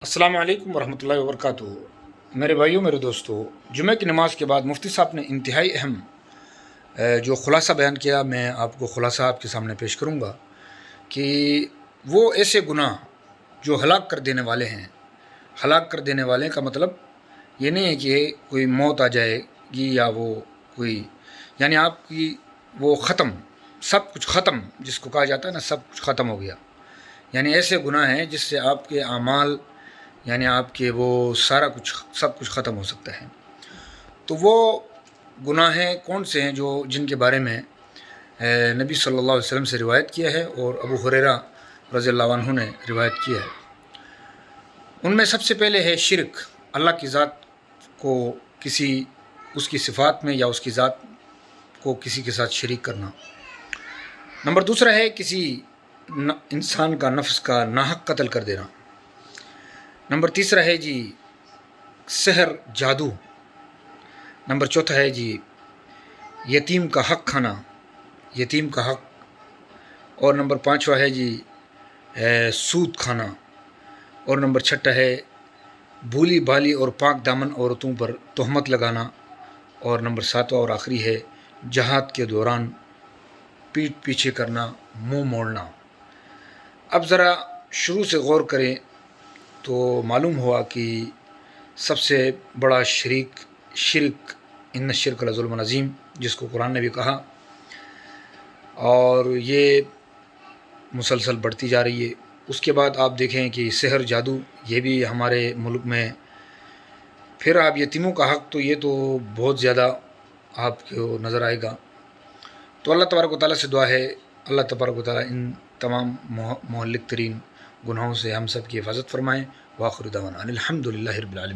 السلام علیکم ورحمۃ اللہ وبرکاتہ۔ میرے بھائیوں، میرے دوستو، جمعہ کی نماز کے بعد مفتی صاحب نے انتہائی اہم جو خلاصہ بیان کیا، میں آپ کو خلاصہ آپ کے سامنے پیش کروں گا کہ وہ ایسے گناہ جو ہلاک کر دینے والے ہیں۔ ہلاک کر دینے والے کا مطلب یہ نہیں ہے کہ کوئی موت آ جائے گی یا وہ کوئی، یعنی آپ کی وہ ختم، سب کچھ ختم، جس کو کہا جاتا ہے نا، سب کچھ ختم ہو گیا، یعنی ایسے گناہ ہیں جس سے آپ کے اعمال، یعنی آپ کے وہ سارا کچھ، سب کچھ ختم ہو سکتا ہے۔ تو وہ گناہ کون سے ہیں جو جن کے بارے میں نبی صلی اللہ علیہ وسلم سے روایت کیا ہے اور ابو ہریرہ رضی اللہ عنہ نے روایت کیا ہے؟ ان میں سب سے پہلے ہے شرک، اللہ کی ذات کو کسی، اس کی صفات میں یا اس کی ذات کو کسی کے ساتھ شریک کرنا۔ نمبر دوسرا ہے کسی انسان کا نفس کا ناحق قتل کر دینا۔ نمبر تیسرا ہے جی سحر، جادو۔ نمبر چوتھا ہے جی یتیم کا حق کھانا، یتیم کا حق۔ اور نمبر پانچواں ہے جی سود کھانا۔ اور نمبر چھٹا ہے بھولی بھالی اور پاک دامن عورتوں پر تہمت لگانا۔ اور نمبر ساتواں اور آخری ہے جہاد کے دوران پیٹھ پیچھے کرنا، منہ موڑنا۔ اب ذرا شروع سے غور کریں تو معلوم ہوا کہ سب سے بڑا شرک ان الشرک لظلم عظیم، جس کو قرآن نے بھی کہا، اور یہ مسلسل بڑھتی جا رہی ہے۔ اس کے بعد آپ دیکھیں کہ سحر، جادو، یہ بھی ہمارے ملک میں۔ پھر آپ یتیموں کا حق، تو یہ تو بہت زیادہ آپ کو نظر آئے گا۔ تو اللہ تبارک و تعالیٰ سے دعا ہے، اللہ تبارک و تعالیٰ ان تمام مہلک ترین گناہوں سے ہم سب کی حفاظت فرمائیں۔ وآخر دعوانا ان الحمد للہ رب العالمین۔